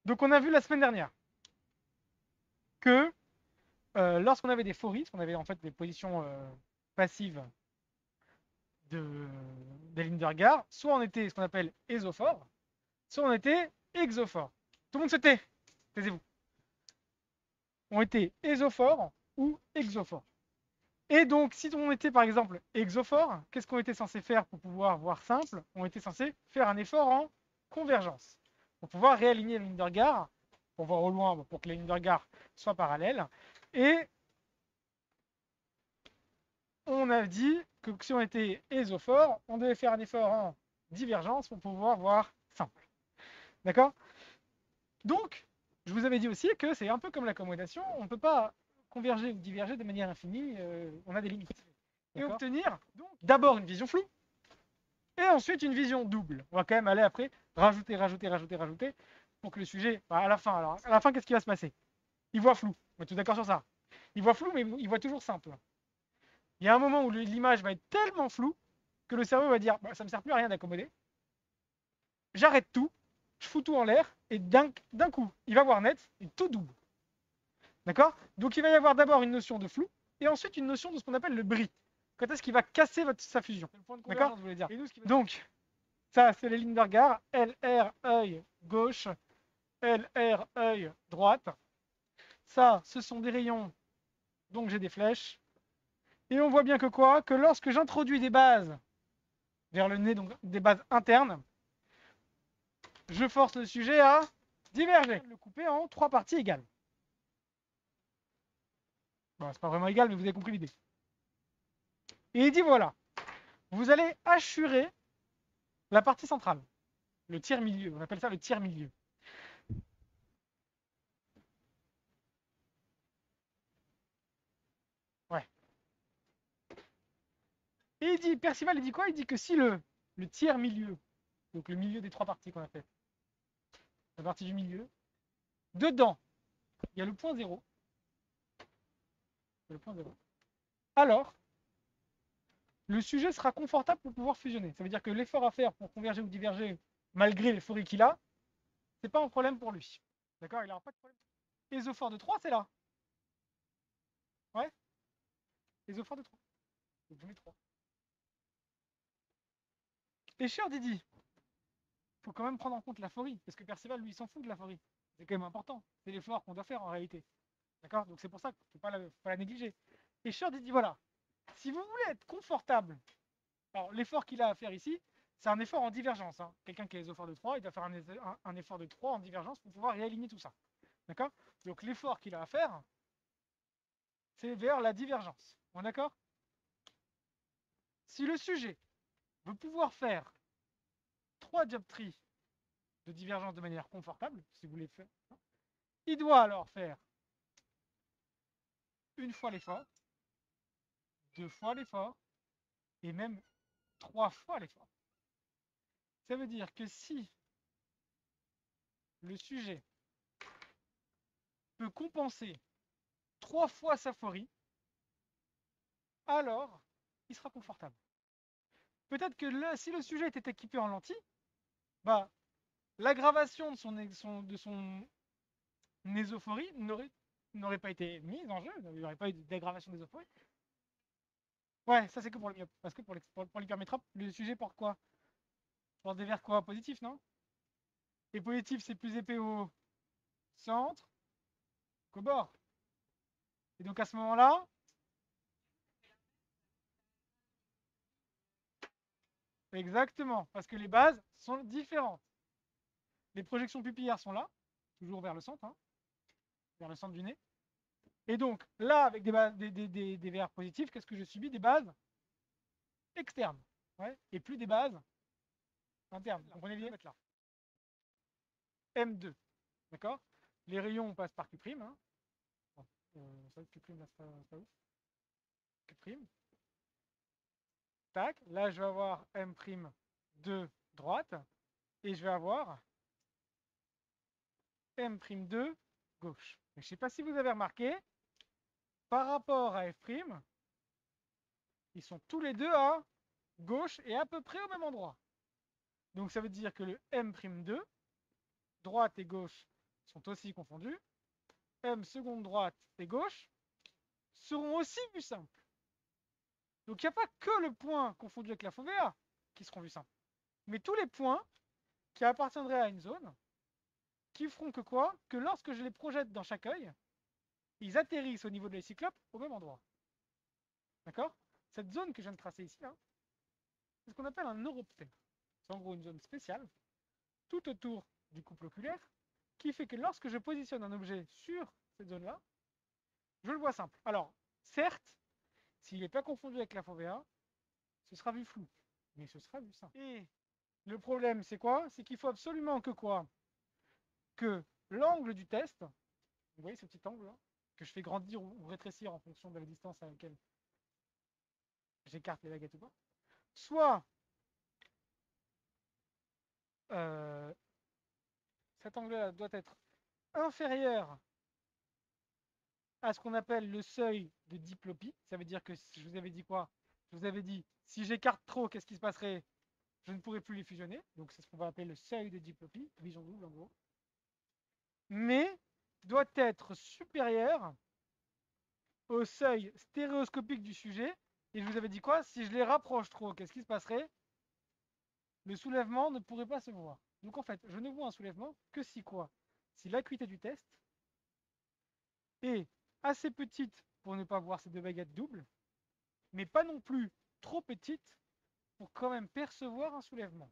Donc on a vu la semaine dernière que lorsqu'on avait des foris, on avait en fait des positions passives de, des lignes de regard, soit on était ce qu'on appelle ésophore, soit on était exophore. Tout le monde se tait, taisez-vous. On était ésophore ou exophore. Et donc, si on était par exemple exophore, qu'est-ce qu'on était censé faire pour pouvoir voir simple? On était censé faire un effort en convergence pour pouvoir réaligner les lignes de regard, pour voir au loin, pour que les lignes de regard soient parallèles. Et on a dit que si on était ésophore, on devait faire un effort en divergence pour pouvoir voir simple. D'accord? Donc, je vous avais dit aussi que c'est un peu comme l'accommodation, on ne peut pas converger ou diverger de manière infinie, on a des limites. Et obtenir donc d'abord une vision floue, et ensuite une vision double. On va quand même aller après rajouter, pour que le sujet, à la fin, alors à la fin, qu'est-ce qui va se passer? Il voit flou, on est tous d'accord sur ça. Il voit flou, mais il voit toujours simple. Il y a un moment où l'image va être tellement floue que le cerveau va dire bah, ça ne me sert plus à rien d'accommoder, j'arrête tout, je fous tout en l'air, et d'un coup, il va voir net, et tout double. D'accord? Donc il va y avoir d'abord une notion de flou, et ensuite une notion de ce qu'on appelle le bris. Quand est-ce qu'il va casser sa fusion? D'accord? Donc, ça, c'est les lignes de regard. LR, œil gauche, LR, œil droite. Ça, ce sont des rayons, donc j'ai des flèches. Et on voit bien que quoi? Que lorsque j'introduis des bases vers le nez, donc des bases internes, je force le sujet à diverger. Le couper en 3 parties égales. Bon, c'est pas vraiment égal, mais vous avez compris l'idée. Et il dit voilà, vous allez assurer la partie centrale, le tiers-milieu. On appelle ça le tiers-milieu. Ouais. Et il dit, Percival, il dit quoi? Il dit que si le tiers-milieu, donc le milieu des 3 parties qu'on a fait, la partie du milieu, dedans, il y a le point 0, alors le sujet sera confortable pour pouvoir fusionner. Ça veut dire que l'effort à faire pour converger ou diverger, malgré l'euphorie qu'il a, c'est pas un problème pour lui. D'accord? Il n'aura pas de problème. Ésophore de 3, c'est là. Ouais? Ésophore de 3. Donc je mets 3. Et cher Didi, il faut quand même prendre en compte l'aphorie, parce que Perceval, lui, il s'en fout de l'aphorie. C'est quand même important. C'est l'effort qu'on doit faire en réalité. D'accord? Donc c'est pour ça qu'il ne faut pas la négliger. Et cher Didi, voilà. Si vous voulez être confortable, alors l'effort qu'il a à faire ici, c'est un effort en divergence. Hein. Quelqu'un qui a les efforts de 3, il doit faire un effort de 3 en divergence pour pouvoir réaligner tout ça. D'accord? Donc l'effort qu'il a à faire, c'est vers la divergence. On est d'accord? Si le sujet veut pouvoir faire 3 dioptries de divergence de manière confortable, si vous voulez faire, il doit alors faire une fois l'effort, 2 fois l'effort, et même 3 fois l'effort. Ça veut dire que si le sujet peut compenser 3 fois sa phorie, alors il sera confortable. Peut-être que là, si le sujet était équipé en lentille, bah, l'aggravation de son ésophorie n'aurait pas été mise en jeu, il n'y aurait pas eu d'aggravation d'ésophorie. Ouais, ça c'est que pour le myope. Parce que pour l'hypermétrope, le sujet porte quoi? Porte des verres quoi? Positifs, non? Et positif, c'est plus épais au centre qu'au bord. Et donc à ce moment-là, exactement, parce que les bases sont différentes. Les projections pupillaires sont là, toujours vers le centre, hein, vers le centre du nez. Et donc là, avec des verres positifs, qu'est-ce que je subis? Des bases externes. Ouais, et plus des bases internes. Donc on est bien là. M2. D'accord? Les rayons passent par Q'. Hein. Bon, ça, Q', là, c'est pas ouf. Q'. Tac. Là, je vais avoir M'2 droite. Et je vais avoir M'2 gauche. Mais je ne sais pas si vous avez remarqué, par rapport à F', ils sont tous les deux à gauche et à peu près au même endroit. Donc ça veut dire que le M'2, droite et gauche, sont aussi confondus, M seconde droite et gauche, seront aussi vus simples. Donc il n'y a pas que le point confondu avec la fovea qui seront vus simples, mais tous les points qui appartiendraient à une zone, qui feront que quoi? Que lorsque je les projette dans chaque œil, ils atterrissent au niveau de l'œil cyclope au même endroit. D'accord? Cette zone que je viens de tracer ici, là, c'est ce qu'on appelle un neuroptère. C'est en gros une zone spéciale, tout autour du couple oculaire, qui fait que lorsque je positionne un objet sur cette zone-là, je le vois simple. Alors, certes, s'il n'est pas confondu avec la fovea, ce sera vu flou, mais ce sera vu simple. Et le problème, c'est quoi? C'est qu'il faut absolument que quoi? Que l'angle du test, vous voyez ce petit angle-là, que je fais grandir ou rétrécir en fonction de la distance à laquelle j'écarte les baguettes ou pas, soit euh, cet angle-là doit être inférieur à ce qu'on appelle le seuil de diplopie. Ça veut dire que je vous avais dit quoi? Je vous avais dit, si j'écarte trop, qu'est-ce qui se passerait? Je ne pourrais plus les fusionner. Donc c'est ce qu'on va appeler le seuil de diplopie, vision double en gros. Mais doit être supérieur au seuil stéréoscopique du sujet. Et je vous avais dit quoi? Si je les rapproche trop, qu'est-ce qui se passerait? Le soulèvement ne pourrait pas se voir. Donc en fait, je ne vois un soulèvement que si quoi? Si l'acuité du test est assez petite pour ne pas voir ces deux baguettes doubles, mais pas non plus trop petite pour quand même percevoir un soulèvement.